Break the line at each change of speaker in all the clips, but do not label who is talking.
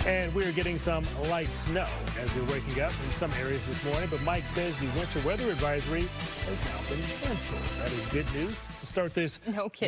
And we're getting some light snow as we're waking up in some areas this morning. But Mike says the winter weather advisory has now been canceled. That is good news to start this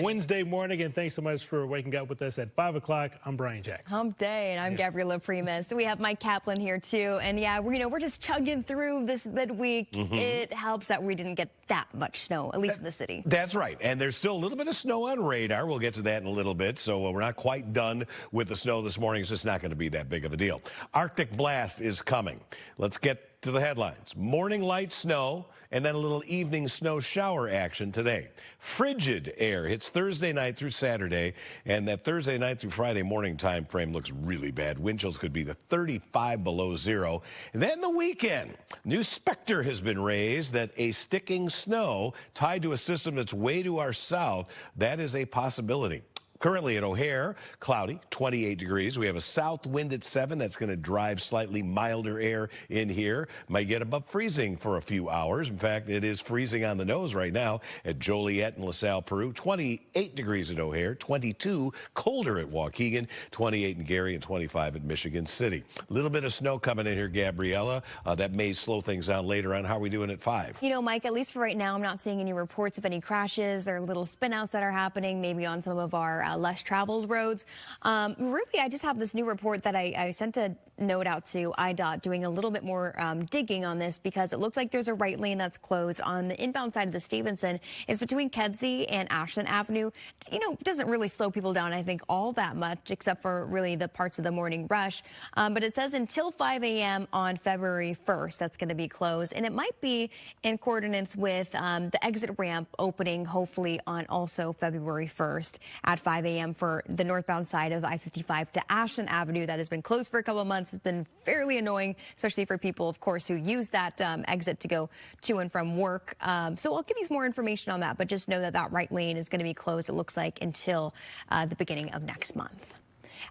Wednesday morning. And thanks so much for waking up with us at 5 o'clock. I'm Brian Jackson.
Hump day, and I'm Gabriela Primus. So we have Mike Kaplan here too. And yeah, we're just chugging through this midweek. It helps that we didn't get that much snow, at least in the city.
That's right. And there's still a little bit of snow on radar. We'll get to that in a little bit. So we're not quite done with the snow this morning. It's just not going to be that big of a deal. Arctic blast is coming. Let's get to the headlines. Morning light snow and then a little evening snow shower action today. Frigid air hits Thursday night through Saturday, and that Thursday night through Friday morning time frame looks really bad. Wind chills could be the 35 below zero. And then the weekend, new specter has been raised that a sticking snow tied to a system that's way to our south, that is a possibility. Currently at O'Hare, cloudy, 28 degrees. We have a south wind at 7. That's going to drive slightly milder air in here. Might get above freezing for a few hours. In fact, it is freezing on the nose right now at Joliet and LaSalle, Peru. 28 degrees at O'Hare, 22 colder at Waukegan, 28 in Gary, and 25 at Michigan City. A little bit of snow coming in here, Gabriela. That may slow things down later on. How are we doing at 5?
You know, Mike, at least for right now, I'm not seeing any reports of any crashes or little spinouts that are happening, maybe on some of our less traveled roads. Really, I just have this new report that I sent a note out to IDOT doing a little bit more digging on this, because it looks like there's a right lane that's closed on the inbound side of the Stevenson. It's between Kedzie and Ashland Avenue. You know, doesn't really slow people down, I think, all that much, except for really the parts of the morning rush. But it says until 5 a.m. on February 1st, that's going to be closed. And it might be in coordinates with the exit ramp opening, hopefully, on also February 1st at 5 a.m. for the northbound side of I-55 to Ashland Avenue. That has been closed for a couple of months. It's been fairly annoying, especially for people, of course, who use that exit to go to and from work. So I'll give you more information on that, but just know that that right lane is going to be closed, it looks like, until the beginning of next month.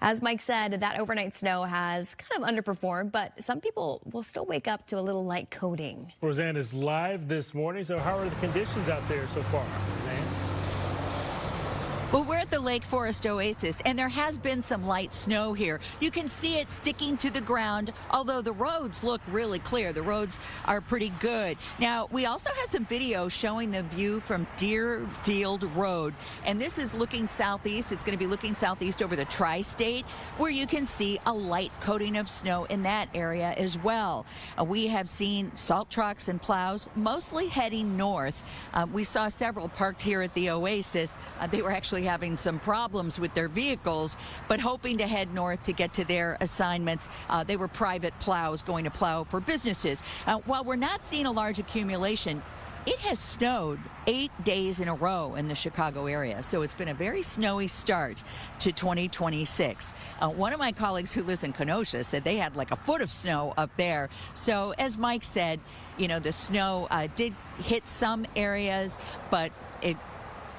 As Mike said, that overnight snow has kind of underperformed, but some people will still wake up to a little light coating.
Roseanne is live this morning. So how are the conditions out there so far, Roseanne?
Well, we're at the Lake Forest Oasis, and there has been some light snow here. You can see it sticking to the ground, although the roads look really clear. The roads are pretty good. Now, we also have some video showing the view from Deerfield Road, and this is looking southeast. It's going to be looking southeast over the tri-state, where you can see a light coating of snow in that area as well. We have seen salt trucks and plows mostly heading north. We saw several parked here at the Oasis. They were actually having some problems with their vehicles, but hoping to head north to get to their assignments. They were private plows going to plow for businesses. While we're not seeing a large accumulation, it has snowed 8 days in a row in the Chicago area, so it's been a very snowy start to 2026. One of my colleagues who lives in Kenosha said they had like a foot of snow up there. So as Mike said, you know, the snow did hit some areas, but it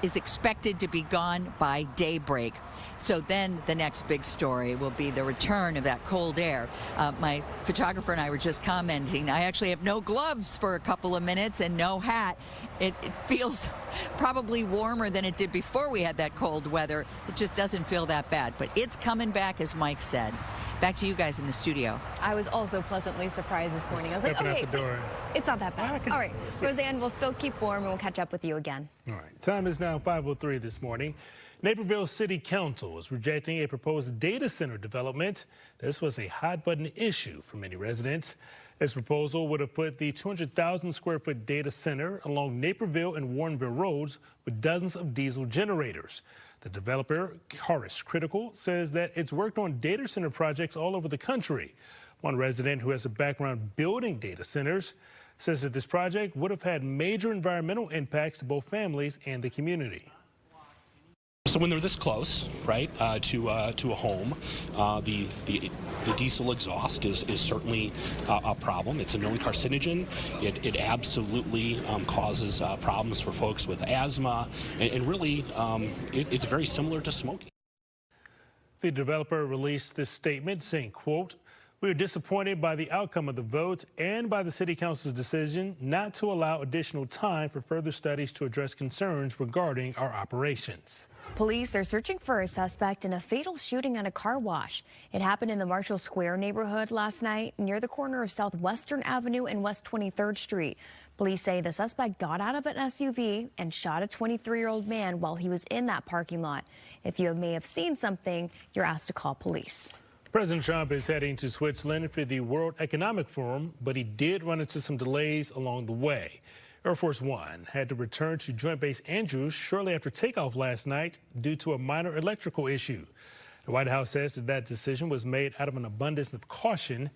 is expected to be gone by daybreak. So then the next big story will be the return of that cold air. My photographer and I were just commenting, I actually have no gloves for a couple of minutes and no hat. It feels probably warmer than it did before we had that cold weather. It just doesn't feel that bad, but it's coming back, as Mike said. Back to you guys in the studio.
I was also pleasantly surprised this morning. I was like, okay, it's not that bad. All right, Roseanne, we'll still keep warm and we'll catch up with you again.
All right, time is now 5:03 this morning. Naperville City Council is rejecting a proposed data center development. This was a hot-button issue for many residents. This proposal would have put the 200,000 square foot data center along Naperville and Warrenville roads with dozens of diesel generators. The developer, Harris Critical, says that it's worked on data center projects all over the country. One resident who has a background building data centers says that this project would have had major environmental impacts to both families and the community.
So when they're this close, right, to a home, the diesel exhaust is certainly a problem. It's a known carcinogen. It absolutely causes problems for folks with asthma, and really it's very similar to smoking.
The developer released this statement saying, quote, "We are disappointed by the outcome of the vote and by the City Council's decision not to allow additional time for further studies to address concerns regarding our operations."
Police are searching for a suspect in a fatal shooting at a car wash. It happened in the Marshall Square neighborhood last night near the corner of Southwestern Avenue and West 23rd Street. Police say the suspect got out of an SUV and shot a 23-year-old man while he was in that parking lot. If you may have seen something, you're asked to call police.
President Trump is heading to Switzerland for the World Economic Forum, but he did run into some delays along the way. Air Force One had to return to Joint Base Andrews shortly after takeoff last night due to a minor electrical issue. The White House says that decision was made out of an abundance of caution.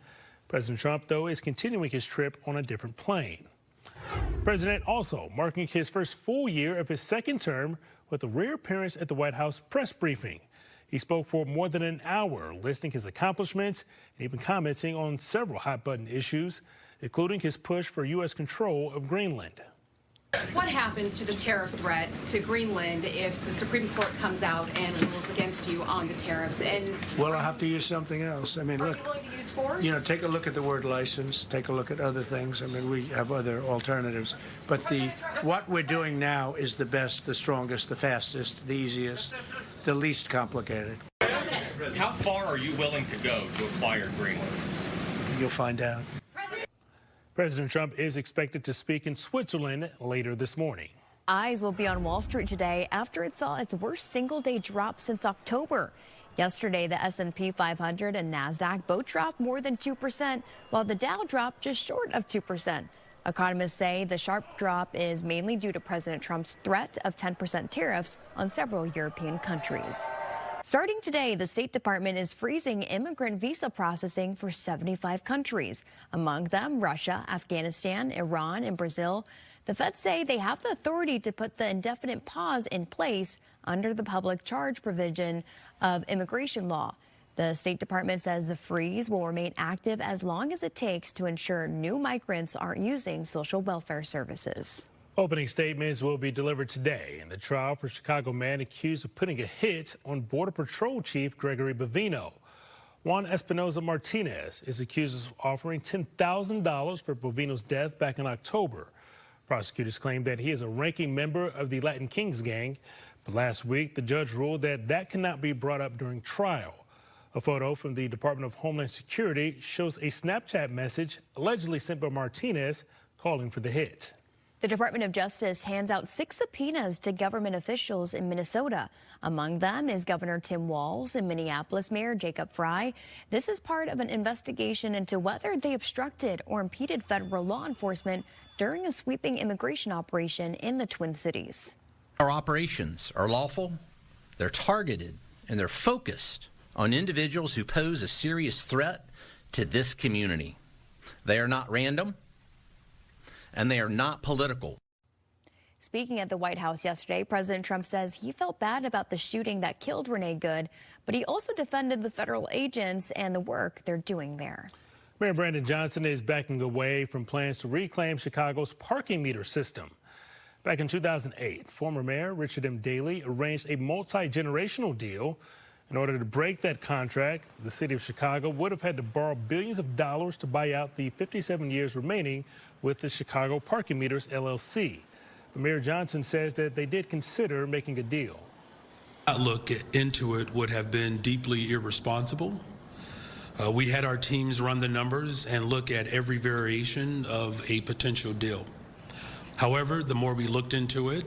President Trump, though, is continuing his trip on a different plane. President also marking his first full year of his second term with a rare appearance at the White House press briefing. He spoke for more than an hour, listing his accomplishments and even commenting on several hot-button issues, including his push for U.S. control of Greenland.
What happens to the tariff threat to Greenland if the Supreme Court comes out and rules against you on the tariffs? And
well, I'll have to use something else. I mean,
are
look,
you willing to use force?
you know, take a look at the word license, take a look at other things. I mean, we have other alternatives. But what we're doing now is the best, the strongest, the fastest, the easiest, the least complicated.
How far are you willing to go to acquire Greenland?
You'll find out.
President Trump is expected to speak in Switzerland later this morning.
Eyes will be on Wall Street today after it saw its worst single-day drop since October. Yesterday, the S&P 500 and NASDAQ both dropped more than 2%, while the Dow dropped just short of 2%. Economists say the sharp drop is mainly due to President Trump's threat of 10% tariffs on several European countries. Starting today, the State Department is freezing immigrant visa processing for 75 countries, among them Russia, Afghanistan, Iran, and Brazil. The feds say they have the authority to put the indefinite pause in place under the public charge provision of immigration law. The State Department says the freeze will remain active as long as it takes to ensure new migrants aren't using social welfare services.
Opening statements will be delivered today in the trial for Chicago man accused of putting a hit on Border Patrol Chief Gregory Bovino. Juan Espinoza Martinez is accused of offering $10,000 for Bovino's death back in October. Prosecutors claim that he is a ranking member of the Latin Kings gang, but last week the judge ruled that that cannot be brought up during trial. A photo from the Department of Homeland Security shows a Snapchat message allegedly sent by Martinez calling for the hit.
The Department of Justice hands out 6 subpoenas to government officials in Minnesota. Among them is Governor Tim Walz and Minneapolis Mayor Jacob Frey. This is part of an investigation into whether they obstructed or impeded federal law enforcement during a sweeping immigration operation in the Twin Cities.
Our operations are lawful, they're targeted, and they're focused on individuals who pose a serious threat to this community. They are not random, and they are not political.
Speaking at the White House yesterday, President Trump says he felt bad about the shooting that killed Renee Good, but he also defended the federal agents and the work they're doing there.
Mayor Brandon Johnson is backing away from plans to reclaim Chicago's parking meter system. Back in 2008, former Mayor Richard M. Daley arranged a multi-generational deal. In order to break that contract, the city of Chicago would have had to borrow billions of dollars to buy out the 57 years remaining with the Chicago Parking Meters LLC. But Mayor Johnson says that they did consider making a deal.
That look into it would have been deeply irresponsible. We had our teams run the numbers and look at every variation of a potential deal. However, the more we looked into it,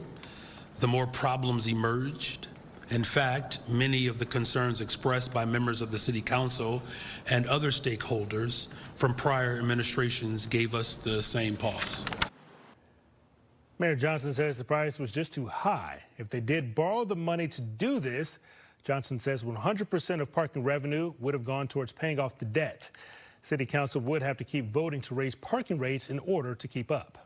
the more problems emerged. In fact, many of the concerns expressed by members of the City Council and other stakeholders from prior administrations gave us the same pause.
Mayor Johnson says the price was just too high. If they did borrow the money to do this, Johnson says 100% of parking revenue would have gone towards paying off the debt. City Council would have to keep voting to raise parking rates in order to keep up.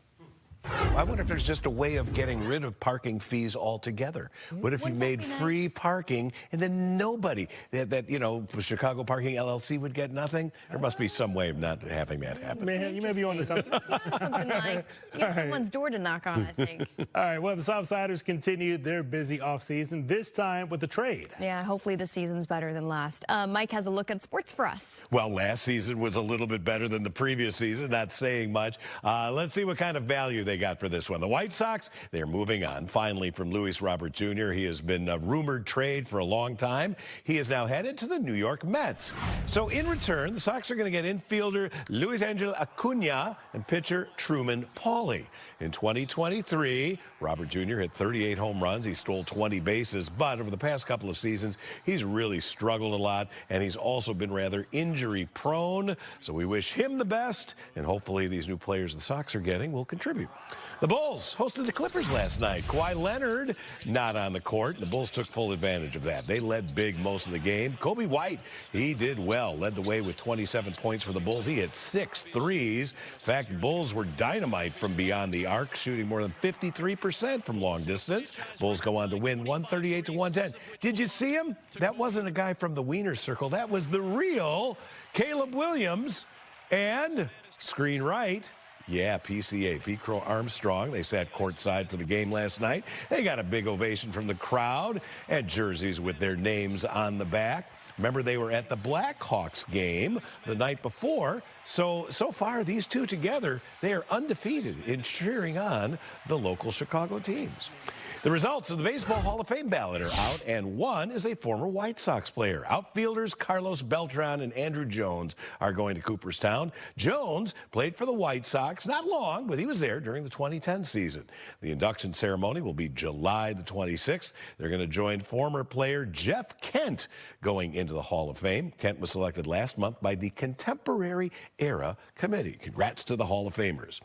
I wonder if there's just a way of getting rid of parking fees altogether. What if you made free parking and then nobody, that you know, Chicago Parking LLC would get nothing? There must be some way of not having that happen.
You may be on to something.
Something like you have someone's door to knock on, I think.
All right, well, the Southsiders continued their busy offseason, this time with the trade.
Yeah, hopefully the season's better than last. Mike has a look at sports for us.
Well, last season was a little bit better than the previous season, not saying much. Let's see what kind of value they got for this one. The White Sox, they're moving on finally from Luis Robert Jr. He has been a rumored trade for a long time. He is now headed to the New York Mets. So in return, the Sox are going to get infielder Luis Angel Acuna and pitcher Truman Pauly. In 2023, Robert Jr. hit 38 home runs. He stole 20 bases, but over the past couple of seasons, he's really struggled a lot, and he's also been rather injury prone. So we wish him the best, and hopefully these new players the Sox are getting will contribute. The Bulls hosted the Clippers last night. Kawhi Leonard not on the court. The Bulls took full advantage of that. They led big most of the game. Kobe White, he did well. Led the way with 27 points for the Bulls. He hit 6 threes. In fact, the Bulls were dynamite from beyond the arc, shooting more than 53% from long distance. Bulls go on to win 138-110. Did you see him? That wasn't a guy from the Wiener Circle. That was the real Caleb Williams. And screen right. Yeah, PCA, Pete Crow Armstrong. They sat courtside for the game last night. They got a big ovation from the crowd and jerseys with their names on the back. Remember, they were at the Blackhawks game the night before. So far, these two together, they are undefeated in cheering on the local Chicago teams. The results of the Baseball Hall of Fame ballot are out, and one is a former White Sox player. Outfielders Carlos Beltran and Andruw Jones are going to Cooperstown. Jones played for the White Sox, not long, but he was there during the 2010 season. The induction ceremony will be July the 26th. They're going to join former player Jeff Kent going into the Hall of Fame. Kent was selected last month by the Contemporary Era Committee. Congrats to the Hall of Famers.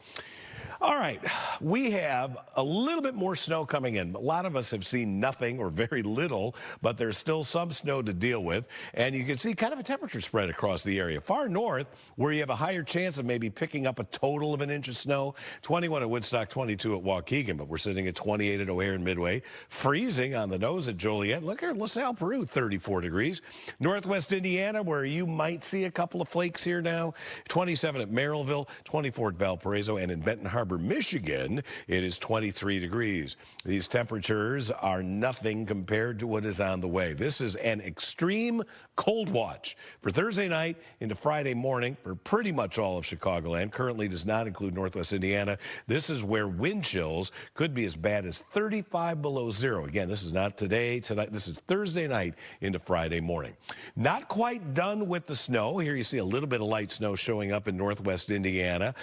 All right, we have a little bit more snow coming in. A lot of us have seen nothing or very little, but there's still some snow to deal with. And you can see kind of a temperature spread across the area. Far north, where you have a higher chance of maybe picking up a total of an inch of snow, 21 at Woodstock, 22 at Waukegan, but we're sitting at 28 at O'Hare and Midway. Freezing on the nose at Joliet. Look here, LaSalle, Peru, 34 degrees. Northwest Indiana, where you might see a couple of flakes here now, 27 at Merrillville, 24 at Valparaiso, and in Benton Harbor, Michigan, it is 23 degrees. These temperatures are nothing compared to what is on the way. This is an extreme cold watch for Thursday night into Friday morning for pretty much all of Chicagoland. Currently does not include Northwest Indiana. This is where wind chills could be as bad as 35 below zero. Again, this is not today, tonight. This is Thursday night into Friday morning. Not quite done with the snow. Here you see a little bit of light snow showing up in Northwest Indiana.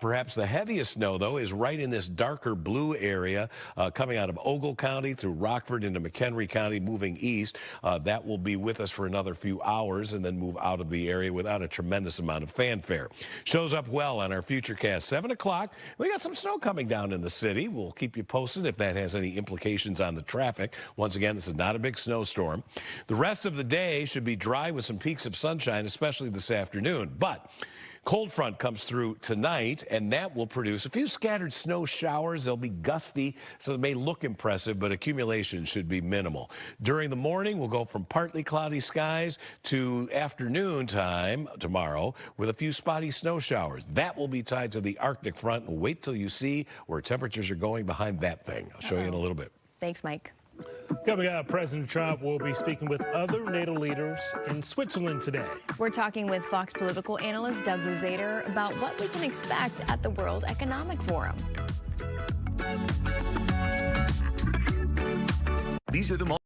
Perhaps the heaviest snow, though, is right in this darker blue area coming out of Ogle County through Rockford into McHenry County, moving east. That will be with us for another few hours and then move out of the area without a tremendous amount of fanfare. Shows up well on our Futurecast. 7 o'clock, we got some snow coming down in the city. We'll keep you posted if that has any implications on the traffic. Once again, this is not a big snowstorm. The rest of the day should be dry with some peaks of sunshine, especially this afternoon. But cold front comes through tonight, and that will produce a few scattered snow showers. They'll be gusty, so it may look impressive, but accumulation should be minimal. During the morning, we'll go from partly cloudy skies to afternoon time tomorrow with a few spotty snow showers. That will be tied to the Arctic front. Wait till you see where temperatures are going behind that thing. I'll show you in a little bit.
Thanks, Mike.
Coming up, President Trump will be speaking with other NATO leaders in Switzerland today.
We're talking with Fox political analyst Doug Luzader about what we can expect at the World Economic Forum.
These are the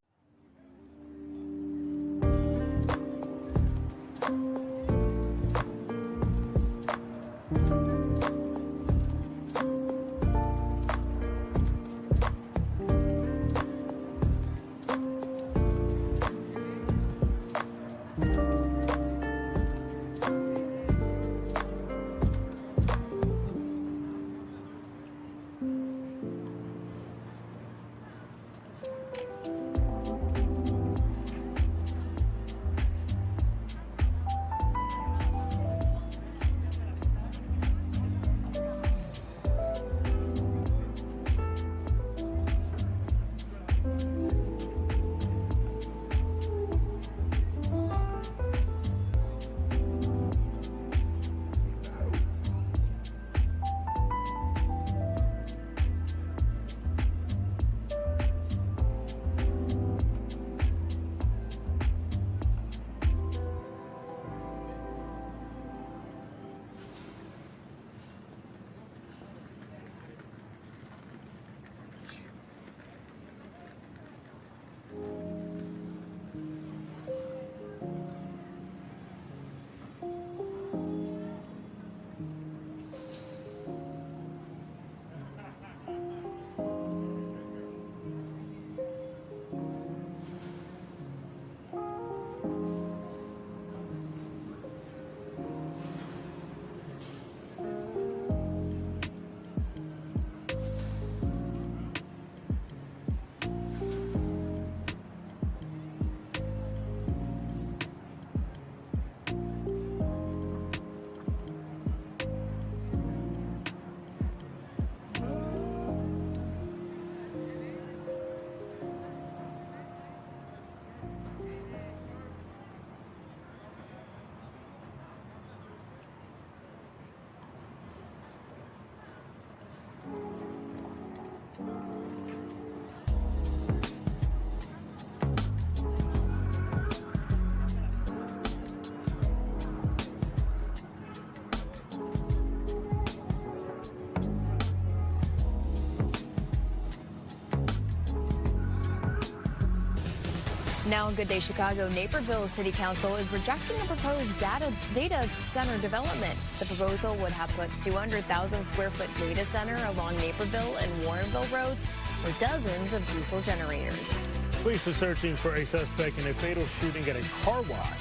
Now in Good Day Chicago, Naperville City Council is rejecting a proposed data center development. The proposal would have put 200,000 square foot data center along Naperville and Warrenville roads with dozens of diesel generators.
Police are searching for a suspect in a fatal shooting at a car wash.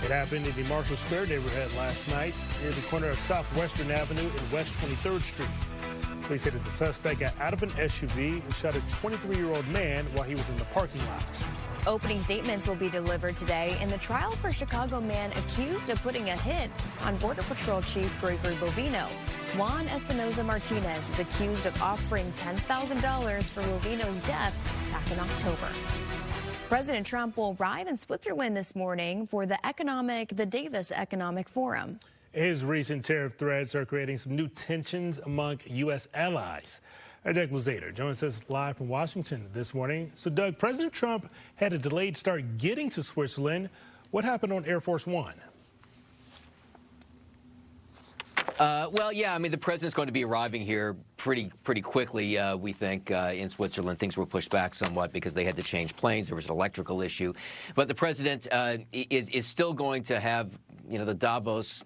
It happened in the Marshall Square neighborhood last night near the corner of Southwestern Avenue and West 23rd Street. Police said that the suspect got out of an SUV and shot a 23-year-old man while he was in the parking lot.
Opening statements will be delivered today in the trial for Chicago man accused of putting a hit on Border Patrol Chief Gregory Bovino. Juan Espinoza Martinez is accused of offering $10,000 for Bovino's death back in October. President Trump will arrive in Switzerland this morning for the Davis Economic Forum.
His recent tariff threats are creating some new tensions among U.S. allies. Our Doug Luzader joins us live from Washington this morning. So, Doug, President Trump had a delayed start getting to Switzerland. What happened on Air Force One?
Well, yeah, I mean, the president's going to be arriving here pretty quickly, we think, in Switzerland. Things were pushed back somewhat because they had to change planes. There was an electrical issue. But the president is still going to have, the Davos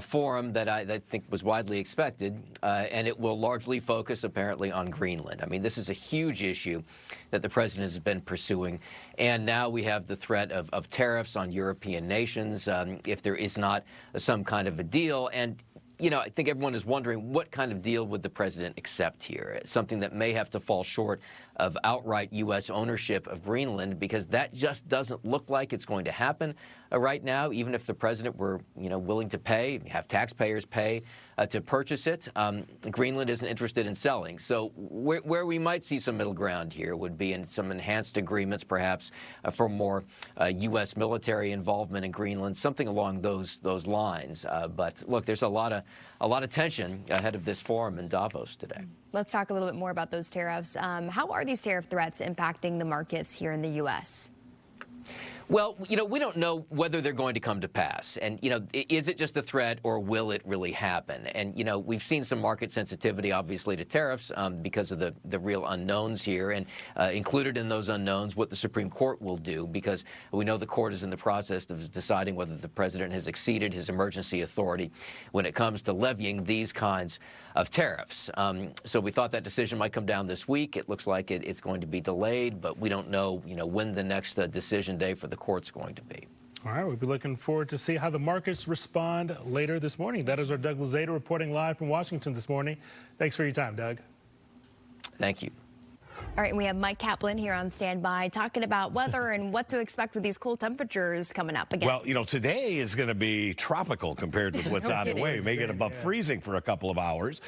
forum that I think was widely expected, and it will largely focus, apparently, on Greenland. I mean, this is a huge issue that the president has been pursuing, and now we have the threat of tariffs on European nations if there is not some kind of a deal. And I think everyone is wondering what kind of deal would the president accept here? Something that may have to fall short of outright U.S. ownership of Greenland, because that just doesn't look like it's going to happen right now, even if the president were, willing to pay, have taxpayers pay to purchase it. Greenland isn't interested in selling. So where we might see some middle ground here would be in some enhanced agreements, perhaps, for more U.S. military involvement in Greenland, something along those lines. But look, there's a lot of tension ahead of this forum in Davos today.
Let's talk a little bit more about those tariffs. How are these tariff threats impacting the markets here in the U.S.?
Well, we don't know whether they're going to come to pass. And, is it just a threat or will it really happen? And, we've seen some market sensitivity, obviously, to tariffs because of the real unknowns here. And included in those unknowns, what the Supreme Court will do, because we know the court is in the process of deciding whether the president has exceeded his emergency authority when it comes to levying these kinds of tariffs. So we thought that decision might come down this week. It looks like it's going to be delayed, but we don't know, when the next decision day for the court's going to be.
All right, we'll be looking forward to see how the markets respond later this morning. That is our Doug Luzader reporting live from Washington this morning. Thanks for your time, Doug.
Thank you.
All right, we have Mike Kaplan here on standby talking about weather and what to expect with these cold temperatures coming up again.
Well, today is going to be tropical compared with what's on the way. We may get above freezing for a couple of hours.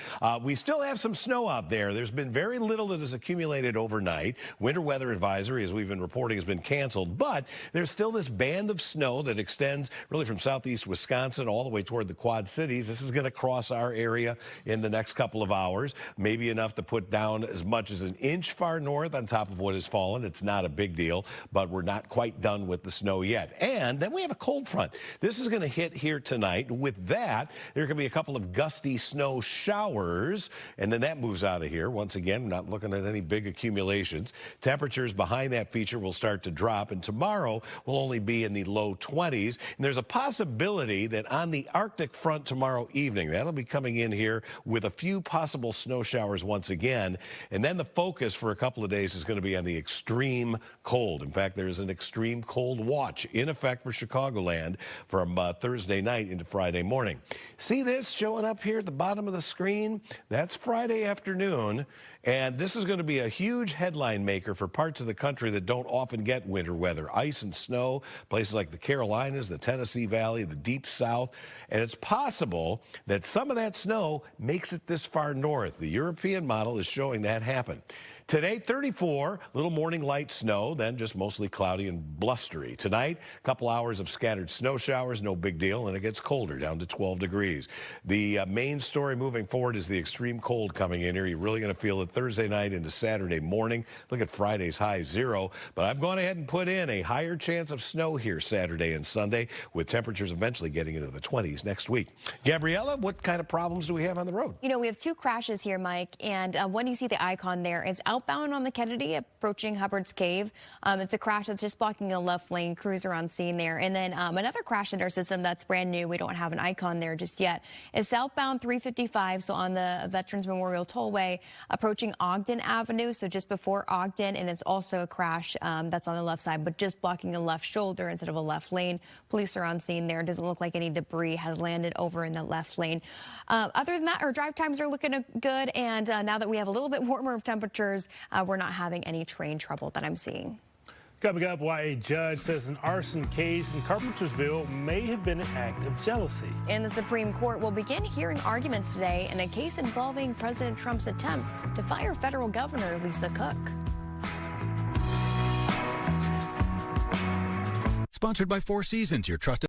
We still have some snow out there. There's been very little that has accumulated overnight. Winter weather advisory, as we've been reporting, has been canceled. But there's still this band of snow that extends really from southeast Wisconsin all the way toward the Quad Cities. This is going to cross our area in the next couple of hours, maybe enough to put down as much as an inch far north on top of what has fallen. It's not a big deal, but we're not quite done with the snow yet. And then we have a cold front. This is going to hit here tonight. With that, there can be a couple of gusty snow showers, and then that moves out of here. Once again, we're not looking at any big accumulations. Temperatures behind that feature will start to drop, and tomorrow will only be in the low 20s. And there's a possibility that on the Arctic front tomorrow evening, that'll be coming in here with a few possible snow showers once again. And then the focus for a couple of days is going to be on the extreme cold. In fact, there's an extreme cold watch in effect for Chicagoland from Thursday night into Friday morning. See this showing up here at the bottom of the screen? That's Friday afternoon. And this is going to be a huge headline maker for parts of the country that don't often get winter weather. Ice and snow, places like the Carolinas, the Tennessee Valley, the Deep South. And it's possible that some of that snow makes it this far north. The European model is showing that happen. Today, 34, little morning light snow, then just mostly cloudy and blustery. Tonight, a couple hours of scattered snow showers, no big deal, and it gets colder, down to 12 degrees. The main story moving forward is the extreme cold coming in here. You're really going to feel it Thursday night into Saturday morning. Look at Friday's high 0. But I've gone ahead and put in a higher chance of snow here Saturday and Sunday, with temperatures eventually getting into the 20s next week. Gabriella, what kind of problems do we have on the road?
We have two crashes here, Mike, and when you see the icon there, it's out southbound on the Kennedy approaching Hubbard's Cave. It's a crash that's just blocking a left lane. Crews are on scene there. And then another crash in our system that's brand new. We don't have an icon there just yet. Is southbound 355, so on the Veterans Memorial Tollway, approaching Ogden Avenue, so just before Ogden. And it's also a crash that's on the left side, but just blocking a left shoulder instead of a left lane. Police are on scene there. It doesn't look like any debris has landed over in the left lane. Other than that, our drive times are looking good. And now that we have a little bit warmer of temperatures, we're not having any train trouble that I'm seeing.
Coming up, why a judge says an arson case in Carpentersville may have been an act of jealousy.
And the Supreme Court will begin hearing arguments today in a case involving President Trump's attempt to fire federal governor Lisa Cook.
Sponsored by Four Seasons, your trusted.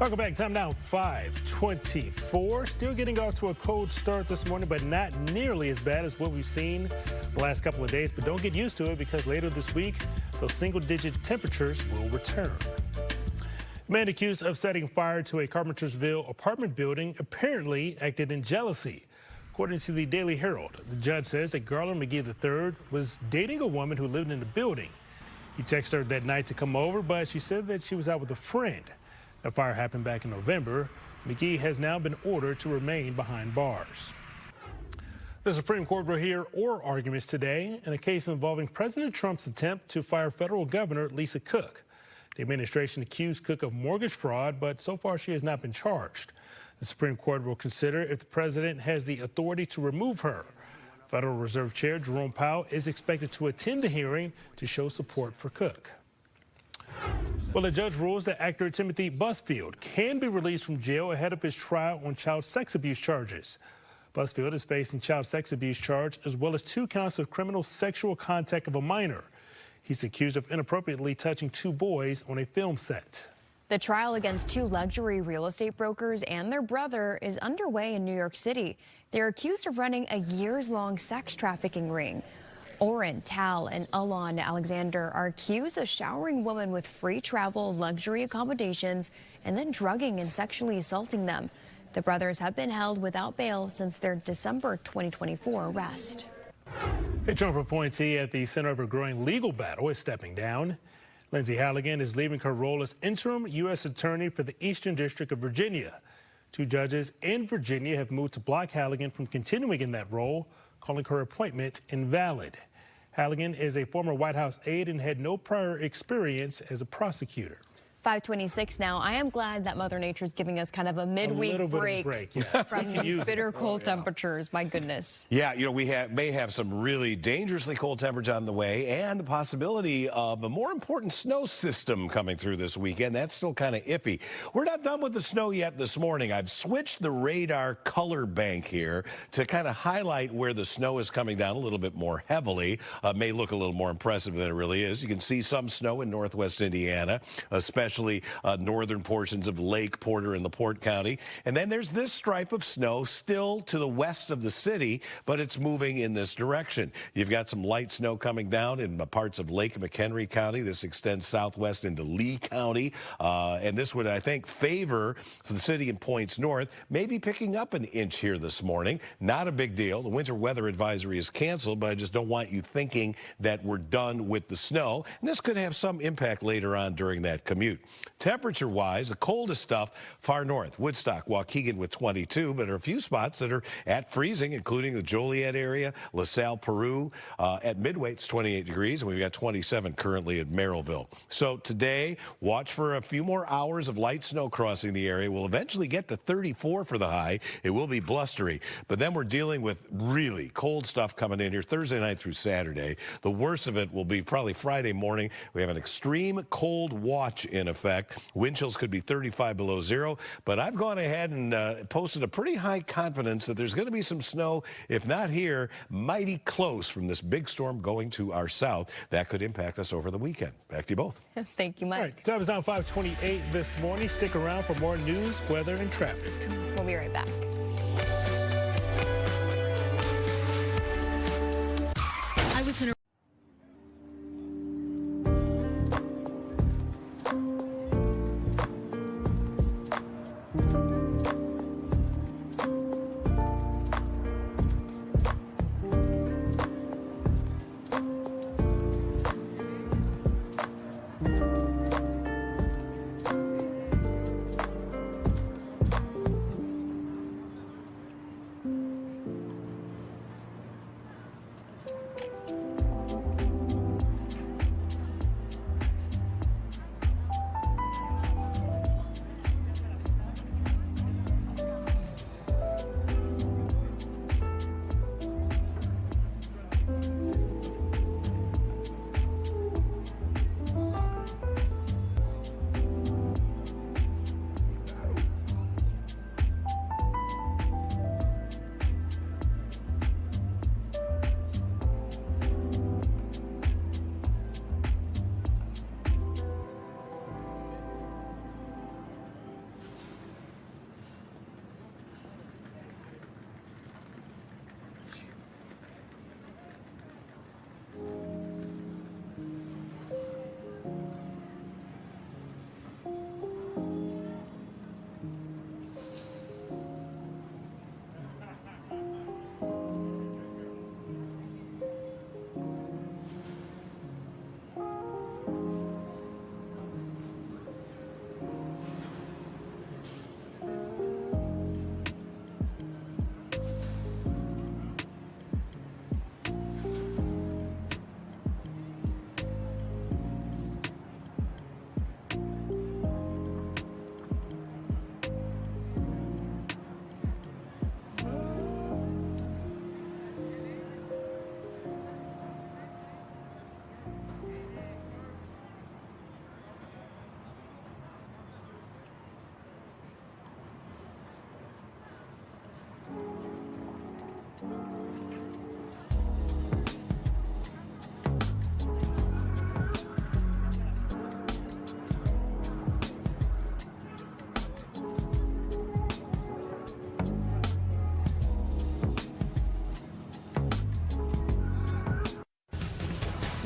Welcome back. Time now 5:24. Still getting off to a cold start this morning, but not nearly as bad as what we've seen the last couple of days. But don't get used to it, because later this week, those single-digit temperatures will return. A man accused of setting fire to a Carpentersville apartment building apparently acted in jealousy. According to the Daily Herald, the judge says that Garland McGee III was dating a woman who lived in the building. He texted her that night to come over, but she said that she was out with a friend. The fire happened back in November. McGee has now been ordered to remain behind bars. The Supreme Court will hear oral arguments today in a case involving President Trump's attempt to fire federal governor Lisa Cook. The administration accused Cook of mortgage fraud, but so far she has not been charged. The Supreme Court will consider if the president has the authority to remove her. Federal Reserve Chair Jerome Powell is expected to attend the hearing to show support for Cook. Well, the judge rules that actor Timothy Busfield can be released from jail ahead of his trial on child sex abuse charges. Busfield is facing child sex abuse charge as well as 2 counts of criminal sexual contact of a minor. He's accused of inappropriately touching 2 boys on a film set.
The trial against 2 luxury real estate brokers and their brother is underway in New York City. They're accused of running a years-long sex trafficking ring. Oren, Tal, and Alon Alexander are accused of showering women with free travel, luxury accommodations, and then drugging and sexually assaulting them. The brothers have been held without bail since their December 2024 arrest.
A Trump appointee at the center of a growing legal battle is stepping down. Lindsay Halligan is leaving her role as interim U.S. Attorney for the Eastern District of Virginia. 2 judges in Virginia have moved to block Halligan from continuing in that role, calling her appointment invalid. Halligan is a former White House aide and had no prior experience as a prosecutor.
5:26 now. I am glad that Mother Nature is giving us kind of a midweek break
yeah.
from these bitter cold temperatures. My goodness.
Yeah, you know, we may have some really dangerously cold temperatures on the way and the possibility of a more important snow system coming through this weekend. That's still kind of iffy. We're not done with the snow yet this morning. I've switched the radar color bank here to kind of highlight where the snow is coming down a little bit more heavily. May look a little more impressive than it really is. You can see some snow in northwest Indiana, especially northern portions of Lake Porter and LaPorte County. And then there's this stripe of snow still to the west of the city, but it's moving in this direction. You've got some light snow coming down in parts of Lake McHenry County. This extends southwest into Lee County. And this would, I think, favor the city and points north, maybe picking up an inch here this morning. Not a big deal. The winter weather advisory is canceled, but I just don't want you thinking that we're done with the snow. And this could have some impact later on during that commute. Temperature-wise, the coldest stuff far north. Woodstock, Waukegan with 22, but there are a few spots that are at freezing, including the Joliet area, LaSalle, Peru. At Midway, it's 28 degrees, and we've got 27 currently at Merrillville. So today, watch for a few more hours of light snow crossing the area. We'll eventually get to 34 for the high. It will be blustery, but then we're dealing with really cold stuff coming in here Thursday night through Saturday. The worst of it will be probably Friday morning. We have an extreme cold watch in effect. Wind chills could be 35 below zero, but I've gone ahead and posted a pretty high confidence that there's going to be some snow, if not here, mighty close from this big storm going to our south. That could impact us over the weekend. Back to you both.
Thank you, Mike.
All right, time is now 5:28 this morning. Stick around for more news, weather, and traffic.
We'll be right back.
I was in a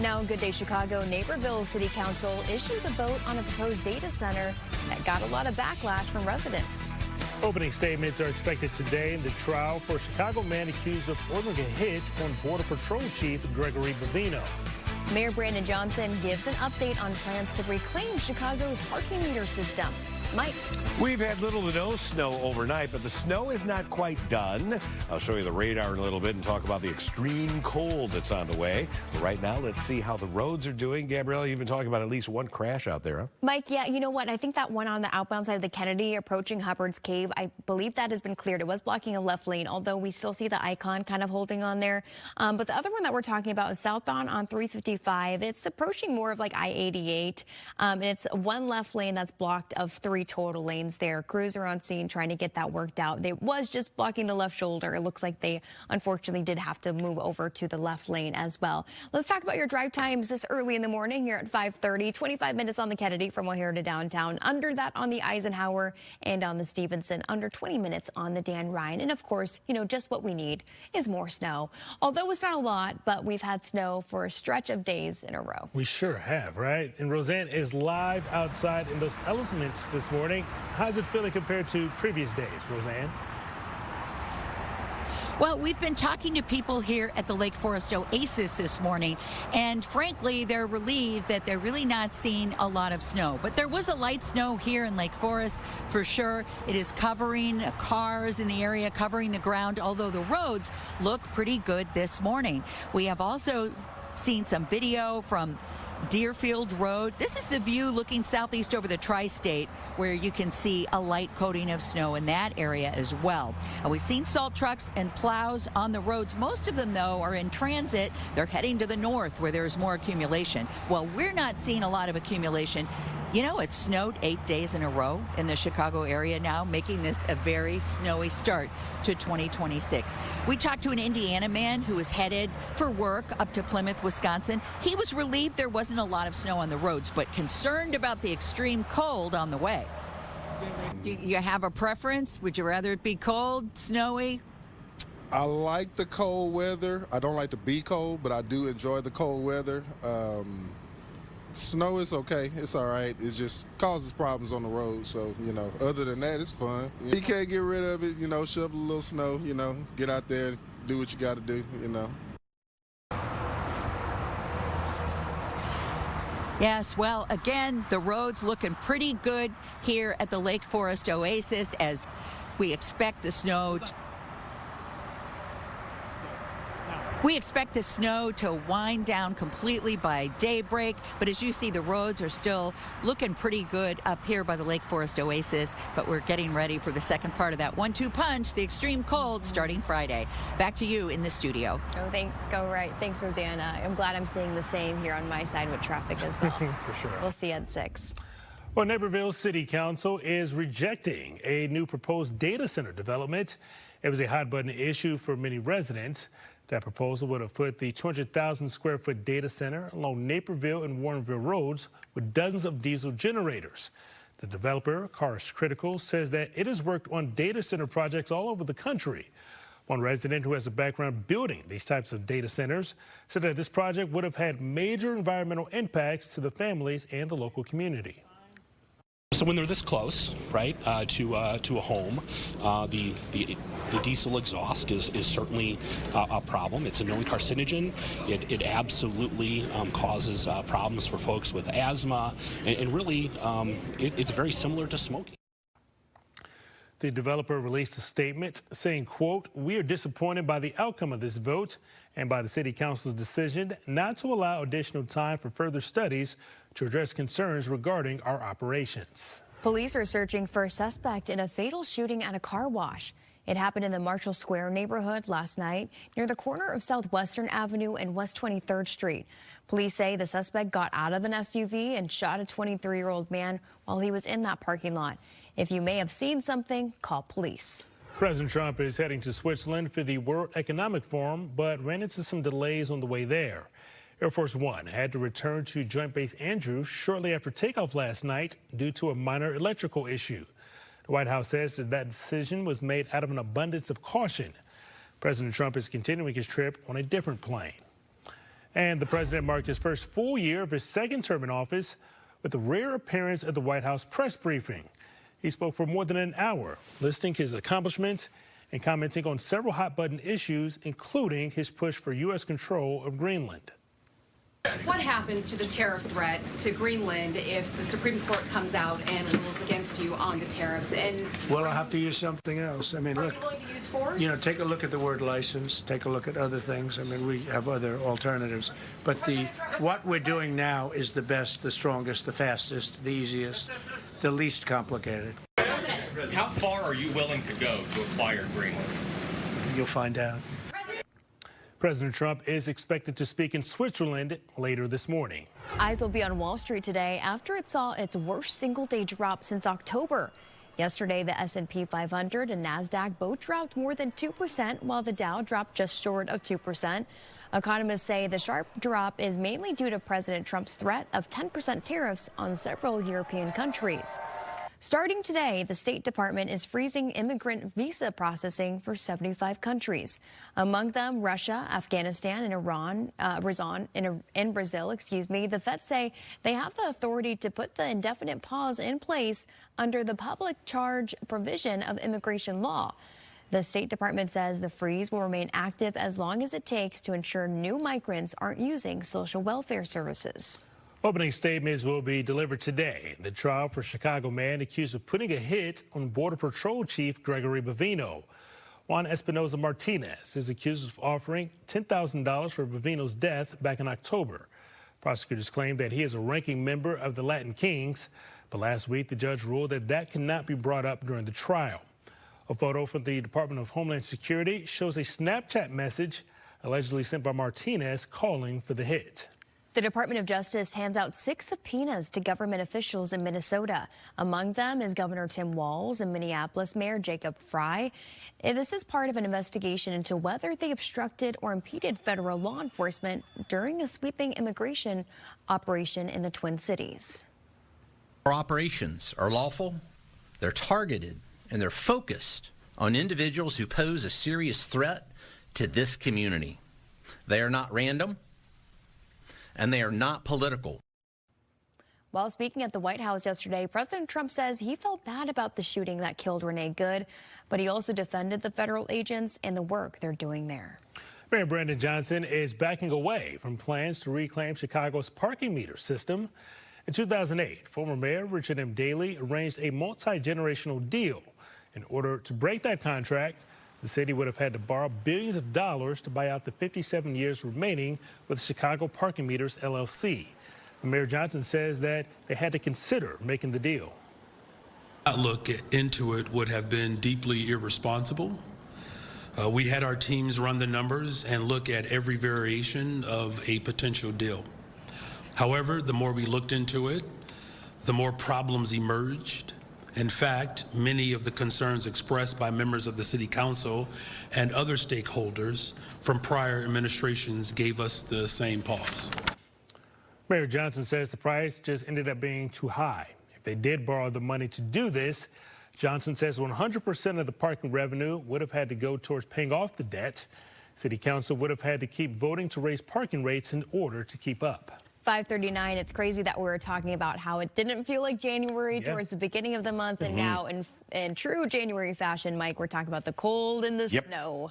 Now, Good Day Chicago, Naperville City Council issues a vote on a proposed data center that got a lot of backlash from residents.
Opening statements are expected today in the trial for a Chicago man accused of ordering a hit on Border Patrol Chief Gregory Bavino.
Mayor Brandon Johnson gives an update on plans to reclaim Chicago's parking meter system. Mike.
We've had little to no snow overnight, but the snow is not quite done. I'll show you the radar in a little bit and talk about the extreme cold that's on the way. But right now, let's see how the roads are doing. Gabriella, you've been talking about at least one crash out there, huh?
Mike, yeah, you know what? I think that one on the outbound side of the Kennedy approaching Hubbard's Cave, I believe that has been cleared. It was blocking a left lane, although we still see the icon kind of holding on there. But the other one that we're talking about is southbound on 355. It's approaching more of like I-88, and it's one left lane that's blocked of 3 total lanes there. Crews are on scene trying to get that worked out. It was just blocking the left shoulder. It looks like they unfortunately did have to move over to the left lane as well. Let's talk about your drive times this early in the morning here at 5:30. 25 minutes on the Kennedy from O'Hare to downtown. Under that on the Eisenhower and on the Stevenson. Under 20 minutes on the Dan Ryan. And of course, you know, just what we need is more snow. Although it's not a lot, but we've had snow for a stretch of days in a row.
We sure have, right? And Roseanne is live outside in those elements this morning. How's it feeling compared to previous days, Roseanne?
Well, we've been talking to people here at the Lake Forest Oasis this morning, and frankly, they're relieved that they're really not seeing a lot of snow. But there was a light snow here in Lake Forest for sure. It is covering cars in the area, covering the ground, although the roads look pretty good this morning. We have also seen some video from Deerfield Road. This is the view looking southeast over the tri-state, where you can see a light coating of snow in that area as well. And we've seen salt trucks and plows on the roads. Most of them, though, are in transit. They're heading to the north where there's more accumulation. Well, we're not seeing a lot of accumulation. You know, it snowed 8 days in a row in the Chicago area now, making this a very snowy start to 2026. We talked to an Indiana man who was headed for work up to Plymouth, Wisconsin. He was relieved there wasn't a lot of snow on the roads, but concerned about the extreme cold on the way. Do you have a preference? Would you rather it be cold, snowy?
I like the cold weather. I don't like to be cold, but I do enjoy the cold weather. Snow is okay. It's all right. It just causes problems on the road. So, you know, other than that, it's fun. You can't get rid of it, you know, shovel a little snow, you know, get out there, do what you got to do, you know.
Yes, well, again, the roads looking pretty good here at the Lake Forest Oasis as we expect the snow to wind down completely by daybreak, but as you see, the roads are still looking pretty good up here by the Lake Forest Oasis, but we're getting ready for the second part of that 1-2 punch, the extreme cold, starting Friday. Back to you in the studio.
Right. Thanks, Rosanna. I'm glad I'm seeing the same here on my side with traffic as well.
For sure.
We'll see you at 6.
Well, Naperville City Council is rejecting a new proposed data center development. It was a hot-button issue for many residents. That proposal would have put the 200,000 square foot data center along Naperville and Warrenville roads with dozens of diesel generators. The developer, Karst Critical, says that it has worked on data center projects all over the country. One resident who has a background building these types of data centers said that this project would have had major environmental impacts to the families and the local community.
So when they're this close, right, to a home, the diesel exhaust is certainly a problem. It's a known carcinogen. It absolutely causes problems for folks with asthma, and really, it's very similar to smoking.
The developer released a statement saying, quote, "We are disappointed by the outcome of this vote and by the City Council's decision not to allow additional time for further studies to address concerns regarding our operations."
Police are searching for a suspect in a fatal shooting at a car wash. It happened in the Marshall Square neighborhood last night near the corner of Southwestern Avenue and West 23rd Street. Police say the suspect got out of an SUV and shot a 23-year-old man while he was in that parking lot. If you may have seen something, call police.
President Trump is heading to Switzerland for the World Economic Forum, but ran into some delays on the way there. Air Force One had to return to Joint Base Andrews shortly after takeoff last night due to a minor electrical issue. The White House says that decision was made out of an abundance of caution. President Trump is continuing his trip on a different plane. And the president marked his first full year of his second term in office with a rare appearance at the White House press briefing. He spoke for more than an hour, listing his accomplishments and commenting on several hot-button issues, including his push for U.S. control of Greenland.
What happens to the tariff threat to Greenland if the Supreme Court comes out and rules against you on the tariffs? And
Well, I'll have to use something else. I mean,
are
look,
you willing to use force?
you know, take a look at the word license, take a look at other things. I mean, we have other alternatives. But what we're doing now is the best, the strongest, the fastest, the easiest, the least complicated.
How far are you willing to go to acquire Greenland?
You'll find out.
President Trump is expected to speak in Switzerland later this morning.
Eyes will be on Wall Street today after it saw its worst single-day drop since October. Yesterday, the S&P 500 and NASDAQ both dropped more than 2%, while the Dow dropped just short of 2%. Economists say the sharp drop is mainly due to President Trump's threat of 10% tariffs on several European countries. Starting today, the State Department is freezing immigrant visa processing for 75 countries. Among them, Russia, Afghanistan, and Brazil. The Fed say they have the authority to put the indefinite pause in place under the public charge provision of immigration law. The State Department says the freeze will remain active as long as it takes to ensure new migrants aren't using social welfare services.
Opening statements will be delivered today in the trial for Chicago man accused of putting a hit on Border Patrol Chief Gregory Bovino. Juan Espinoza Martinez is accused of offering $10,000 for Bovino's death back in October. Prosecutors claim that he is a ranking member of the Latin Kings, but last week the judge ruled that that cannot be brought up during the trial. A photo from the Department of Homeland Security shows a Snapchat message allegedly sent by Martinez calling for the hit.
The Department of Justice hands out 6 subpoenas to government officials in Minnesota. Among them is Governor Tim Walz and Minneapolis Mayor Jacob Frey. This is part of an investigation into whether they obstructed or impeded federal law enforcement during a sweeping immigration operation in the Twin Cities.
Our operations are lawful, they're targeted, and they're focused on individuals who pose a serious threat to this community. They are not random, and they are not political.
While speaking at the White House yesterday, President Trump says he felt bad about the shooting that killed Renee Good, but he also defended the federal agents and the work they're doing there.
Mayor Brandon Johnson is backing away from plans to reclaim Chicago's parking meter system. In 2008, former Mayor Richard M. Daley arranged a multi-generational deal. In order to break that contract, the city would have had to borrow billions of dollars to buy out the 57 years remaining with Chicago Parking Meters, LLC. Mayor Johnson says that they had to consider making the deal.
That look into it would have been deeply irresponsible. We had our teams run the numbers and look at every variation of a potential deal. However, the more we looked into it, the more problems emerged. In fact, many of the concerns expressed by members of the City Council and other stakeholders from prior administrations gave us the same pause.
Mayor Johnson says the price just ended up being too high. If they did borrow the money to do this, Johnson says 100% of the parking revenue would have had to go towards paying off the debt. City Council would have had to keep voting to raise parking rates in order to keep up.
5:39. It's crazy that we were talking about how it didn't feel like January towards the beginning of the month, and now in true January fashion, Mike, we're talking about the cold and the snow.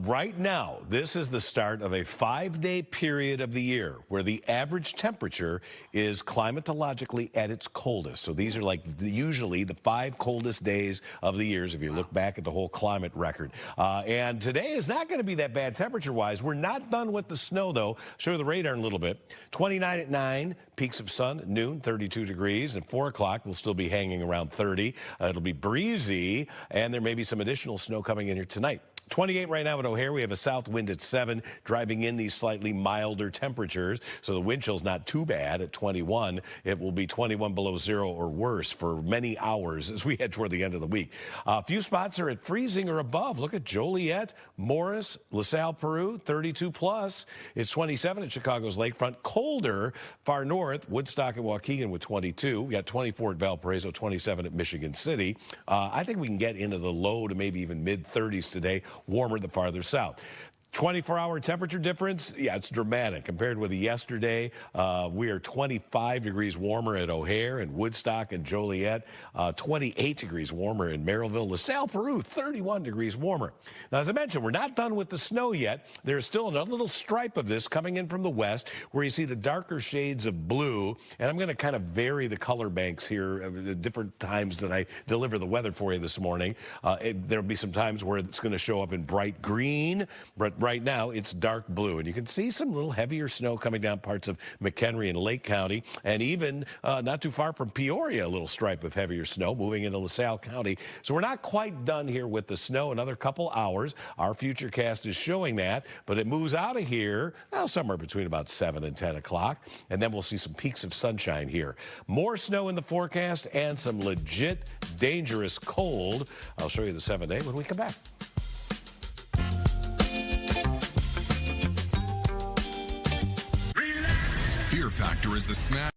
Right now, this is the start of a 5-day period of the year where the average temperature is climatologically at its coldest. So these are like usually the 5 coldest days of the years if you look back at the whole climate record. And today is not going to be that bad temperature-wise. We're not done with the snow, though. Show the radar in a little bit. 29 at 9, peaks of sun at noon, 32 degrees, and 4 o'clock will still be hanging around 30. It'll be breezy, and there may be some additional snow coming in here tonight. 28 right now at O'Hare. We have a south wind at 7, driving in these slightly milder temperatures. So the wind chill's not too bad at 21. It will be 21 below zero or worse for many hours as we head toward the end of the week. A few spots are at freezing or above. Look at Joliet, Morris, LaSalle, Peru, 32 plus. It's 27 at Chicago's lakefront. Colder far north, Woodstock and Waukegan with 22. We got 24 at Valparaiso, 27 at Michigan City. I think we can get into the low to maybe even mid 30s today. Warmer the farther south. 24-hour temperature difference, yeah, it's dramatic. Compared with yesterday, we are 25 degrees warmer at O'Hare and Woodstock and Joliet, 28 degrees warmer in Merrillville, LaSalle, Peru, 31 degrees warmer. Now, as I mentioned, we're not done with the snow yet. There's still another little stripe of this coming in from the west where you see the darker shades of blue, and I'm going to kind of vary the color banks here at different times that I deliver the weather for you this morning. There'll be some times where it's going to show up in bright green, but right now it's dark blue, and you can see some little heavier snow coming down parts of McHenry and Lake County, and even not too far from Peoria, a little stripe of heavier snow moving into LaSalle County. So we're not quite done here with the snow. Another couple hours. Our futurecast is showing that, but it moves out of here somewhere between about 7 and 10 o'clock, and then we'll see some peaks of sunshine here. More snow in the forecast and some legit dangerous cold. I'll show you the 7-day when we come back.
Fear Factor is the snack.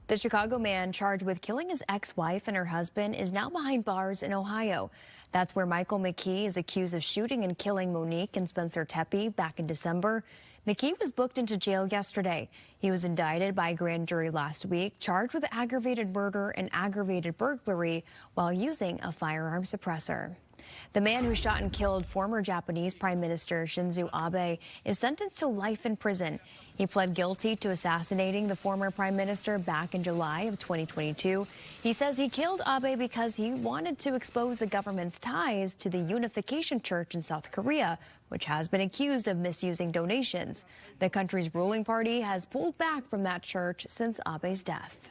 The Chicago man charged with killing his ex-wife and her husband is now behind bars in Ohio. That's where Michael McKee is accused of shooting and killing Monique and Spencer Tepe back in December. McKee was booked into jail yesterday. He was indicted by a grand jury last week, charged with aggravated murder and aggravated burglary while using a firearm suppressor. The man who shot and killed former Japanese Prime Minister Shinzo Abe is sentenced to life in prison. He pled guilty to assassinating the former prime minister back in July of 2022. He says he killed Abe because he wanted to expose the government's ties to the Unification Church in South Korea, which has been accused of misusing donations. The country's ruling party has pulled back from that church since Abe's death.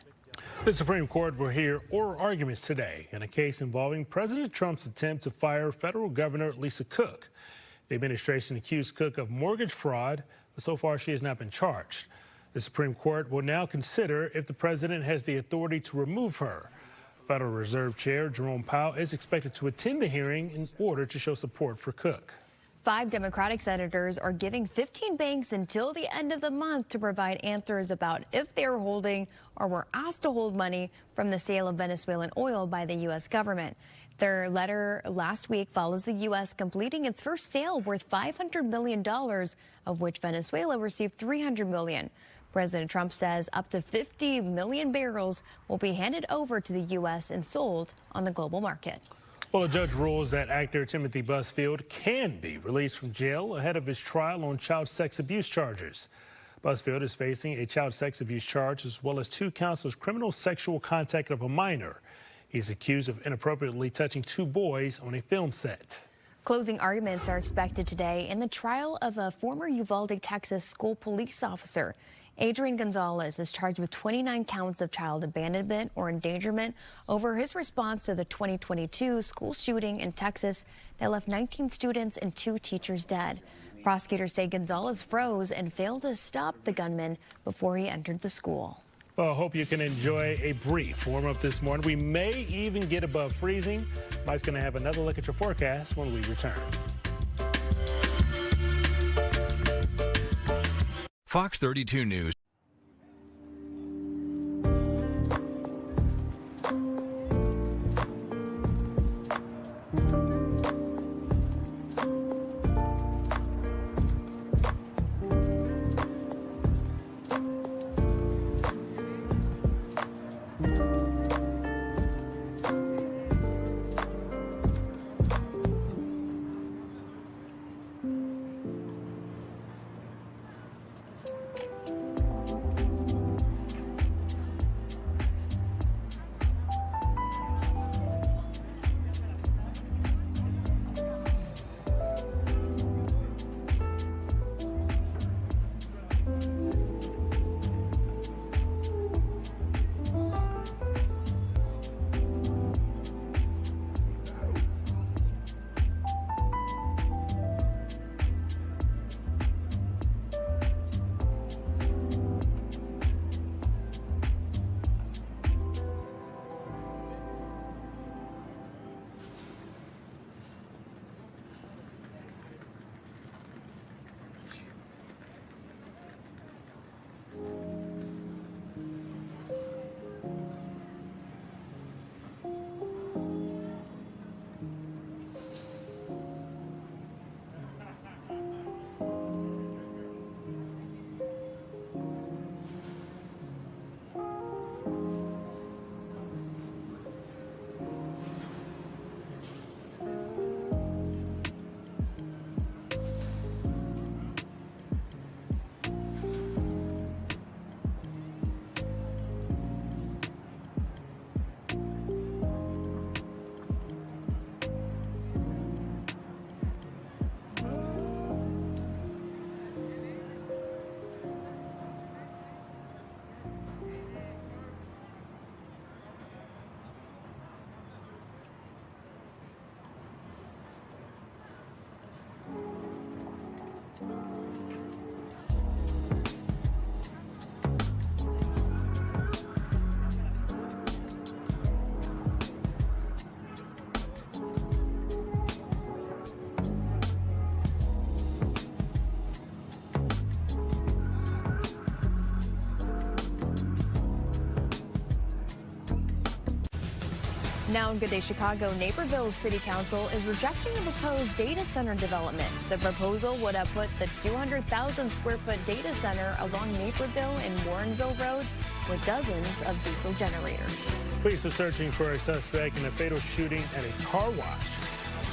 The Supreme Court will hear oral arguments today in a case involving President Trump's attempt to fire federal Governor Lisa Cook. The administration accused Cook of mortgage fraud, but so far she has not been charged. The Supreme Court will now consider if the president has the authority to remove her. Federal Reserve Chair Jerome Powell is expected to attend the hearing in order to show support for Cook.
5 Democratic senators are giving 15 banks until the end of the month to provide answers about if they are holding or were asked to hold money from the sale of Venezuelan oil by the U.S. government. Their letter last week follows the U.S. completing its first sale worth $500 million, of which Venezuela received $300 million. President Trump says up to 50 million barrels will be handed over to the U.S. and sold on the global market.
Well, a judge rules that actor Timothy Busfield can be released from jail ahead of his trial on child sex abuse charges. Busfield is facing a child sex abuse charge as well as 2 counts of criminal sexual contact of a minor. He's accused of inappropriately touching 2 boys on a film set.
Closing arguments are expected today in the trial of a former Uvalde, Texas school police officer. Adrian Gonzalez is charged with 29 counts of child abandonment or endangerment over his response to the 2022 school shooting in Texas that left 19 students and 2 teachers dead. Prosecutors say Gonzalez froze and failed to stop the gunman before he entered the school.
Well, I hope you can enjoy a brief warm-up this morning. We may even get above freezing. Mike's going to have another look at your forecast when we return.
Fox 32 News.
Now in Good Day Chicago, Naperville City Council is rejecting the proposed data center development. The proposal would have put the 200,000 square foot data center along Naperville and Warrenville roads with dozens of diesel generators.
Police are searching for a suspect in a fatal shooting at a car wash.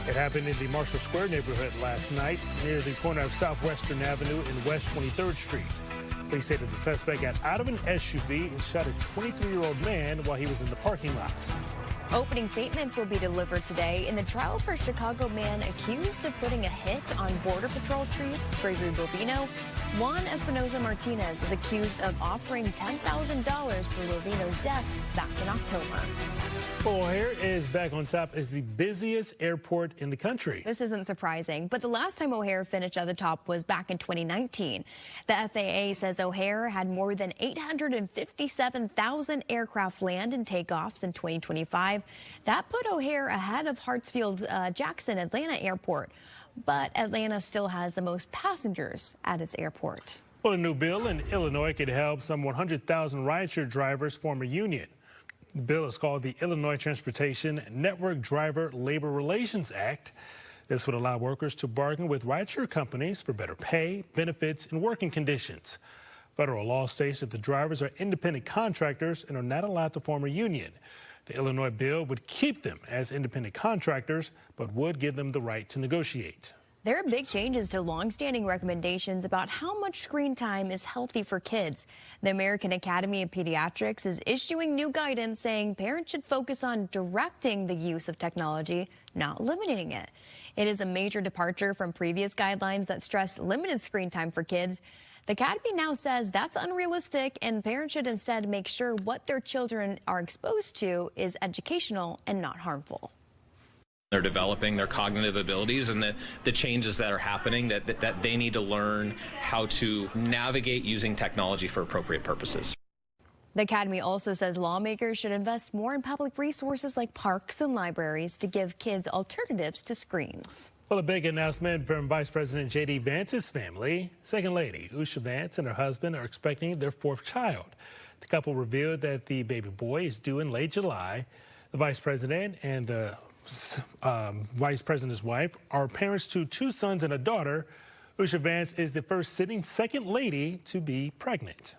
It happened in the Marshall Square neighborhood last night near the corner of Southwestern Avenue and West 23rd Street. Police say that the suspect got out of an SUV and shot a 23-year-old man while he was in the parking lot.
Opening statements will be delivered today in the trial for a Chicago man accused of putting a hit on Border Patrol Chief Gregory Bovino. Juan Espinoza Martinez is accused of offering $10,000 for Bovino's death back in October.
O'Hare is back on top as the busiest airport in the country.
This isn't surprising, but the last time O'Hare finished at the top was back in 2019. The FAA says O'Hare had more than 857,000 aircraft land and takeoffs in 2025. That put O'Hare ahead of Hartsfield-Jackson Atlanta Airport. But Atlanta still has the most passengers at its airport.
Well, a new bill in Illinois could help some 100,000 rideshare drivers form a union. The bill is called the Illinois Transportation Network Driver Labor Relations Act. This would allow workers to bargain with rideshare companies for better pay, benefits, and working conditions. Federal law states that the drivers are independent contractors and are not allowed to form a union. The Illinois bill would keep them as independent contractors, but would give them the right to negotiate.
There are big changes to longstanding recommendations about how much screen time is healthy for kids. The American Academy of Pediatrics is issuing new guidance saying parents should focus on directing the use of technology, not limiting it. It is a major departure from previous guidelines that stressed limited screen time for kids. The Academy now says that's unrealistic, and parents should instead make sure what their children are exposed to is educational and not harmful.
They're developing their cognitive abilities, and the changes that are happening, that they need to learn how to navigate using technology for appropriate purposes.
The Academy also says lawmakers should invest more in public resources like parks and libraries to give kids alternatives to screens.
Well, a big announcement from Vice President J.D. Vance's family. Second Lady Usha Vance and her husband are expecting their fourth child. The couple revealed that the baby boy is due in late July. The Vice President and the Vice President's wife are parents to two sons and a daughter. Usha Vance is the first sitting Second Lady to be pregnant.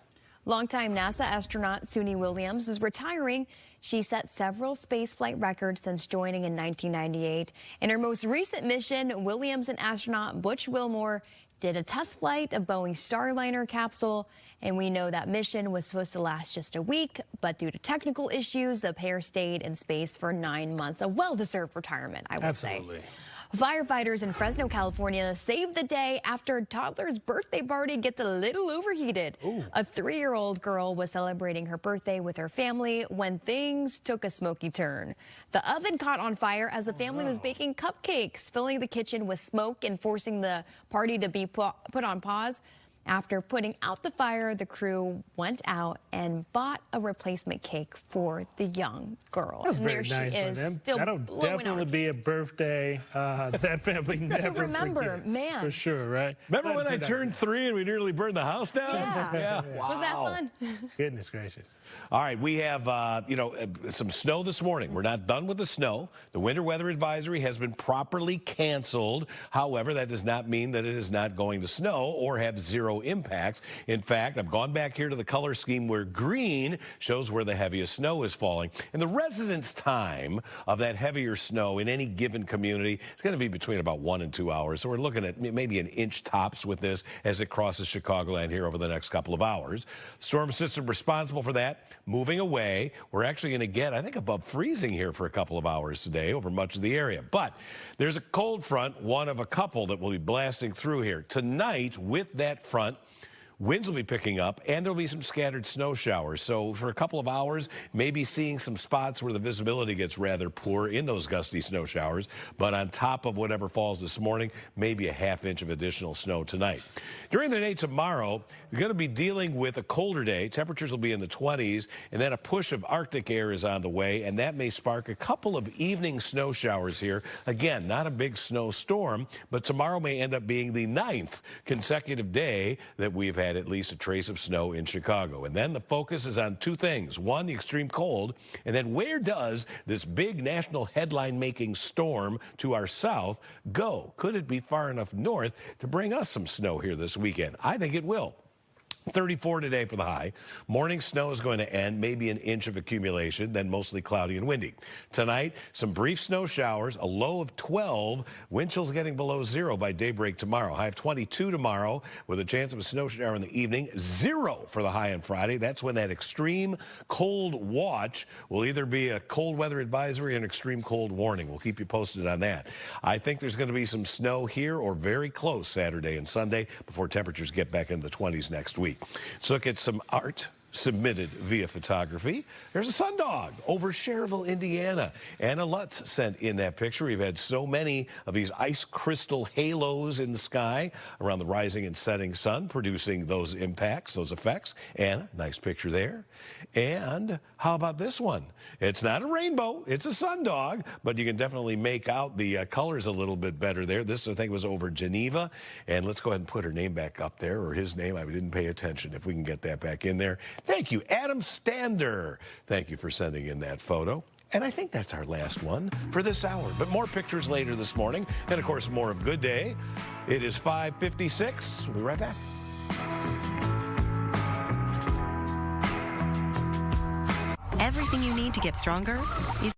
Longtime NASA astronaut Suni Williams is retiring. She set several spaceflight records since joining in 1998. In her most recent mission, Williams and astronaut Butch Wilmore did a test flight of Boeing's Starliner capsule, and we know that mission was supposed to last just a week, but due to technical issues, the pair stayed in space for 9 months. A well-deserved retirement, I would say.
Absolutely.
Firefighters in Fresno, California saved the day after a toddler's birthday party gets a little overheated.
Ooh.
A 3-year-old girl was celebrating her birthday with her family when things took a smoky turn. The oven caught on fire as the family was baking cupcakes, filling the kitchen with smoke and forcing the party to be put on pause. After putting out the fire, the crew went out and bought a replacement cake for the young girl.
That's
and
very
there
nice
she is,
for them.
still
That'll
blowing
definitely
out
be a birthday that family never
remember,
forgets.
man.
For sure, right?
Remember when I turned 3 and we nearly burned the house down?
Yeah.
Wow.
Was that fun?
Goodness gracious.
All right, we have, some snow this morning. We're not done with the snow. The winter weather advisory has been properly canceled. However, that does not mean that it is not going to snow or have zero impacts. In fact, I've gone back here to the color scheme where green shows where the heaviest snow is falling. And the residence time of that heavier snow in any given community is going to be between about 1 and 2 hours. So we're looking at maybe an inch tops with this as it crosses Chicagoland here over the next couple of hours. Storm system responsible for that, moving away. We're actually going to get, I think, above freezing here for a couple of hours today over much of the area. But there's a cold front, one of a couple that will be blasting through here. Tonight, with that front, winds will be picking up, and there'll be some scattered snow showers. So for a couple of hours, maybe seeing some spots where the visibility gets rather poor in those gusty snow showers. But on top of whatever falls this morning, maybe a ½ inch of additional snow tonight. During the day tomorrow, you're going to be dealing with a colder day. Temperatures will be in the 20s, and then a push of Arctic air is on the way, and that may spark a couple of evening snow showers here. Again, not a big snowstorm, but tomorrow may end up being the 9th consecutive day that we've had at least a trace of snow in Chicago. And then the focus is on two things. One, the extreme cold, and then where does this big national headline-making storm to our south go? Could it be far enough north to bring us some snow here this weekend? I think it will. 34 today for the high. Morning snow is going to end, maybe an inch of accumulation, then mostly cloudy and windy. Tonight, some brief snow showers, a low of 12. Wind chills getting below 0 by daybreak tomorrow. High of 22 tomorrow with a chance of a snow shower in the evening. 0 for the high on Friday. That's when that extreme cold watch will either be a cold weather advisory or an extreme cold warning. We'll keep you posted on that. I think there's going to be some snow here or very close Saturday and Sunday before temperatures get back into the 20s next week. Let's look at some art. submitted via photography. There's a sundog over Cherville, Indiana. Anna Lutz sent in that picture. We've had so many of these ice crystal halos in the sky around the rising and setting sun, producing those impacts, those effects. Anna, nice picture there. And how about this one? It's not a rainbow, it's a sundog, but you can definitely make out the colors a little bit better there. This, I think, was over Geneva. And let's go ahead and put her name back up there, or his name. I didn't pay attention. If we can get that back in there. Thank you, Adam Stander. Thank you for sending in that photo. And I think that's our last one for this hour. But more pictures later this morning. And, of course, more of Good Day. It is 5:56. We'll be right back.
Everything you need to get stronger is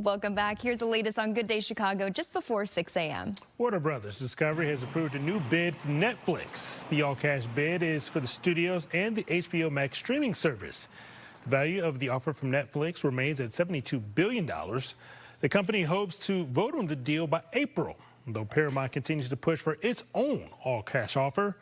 Welcome back. Here's the latest on Good Day Chicago just before 6 a.m.
Warner Brothers Discovery has approved a new bid from Netflix. The all-cash bid is for the studios and the HBO Max streaming service. The value of the offer from Netflix remains at $72 billion. The company hopes to vote on the deal by April, though Paramount continues to push for its own all-cash offer.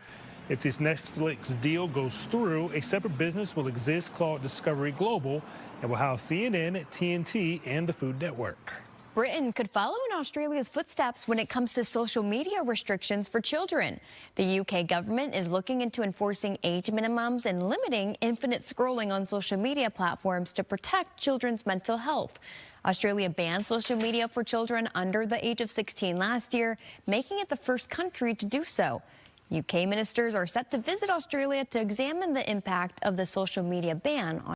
If this Netflix deal goes through, a separate business will exist called Discovery Global and will house CNN, TNT, and the Food Network.
Britain could follow in Australia's footsteps when it comes to social media restrictions for children. The UK government is looking into enforcing age minimums and limiting infinite scrolling on social media platforms to protect children's mental health. Australia banned social media for children under the age of 16 last year, making it the first country to do so. UK ministers are set to visit Australia to examine the impact of the social media ban on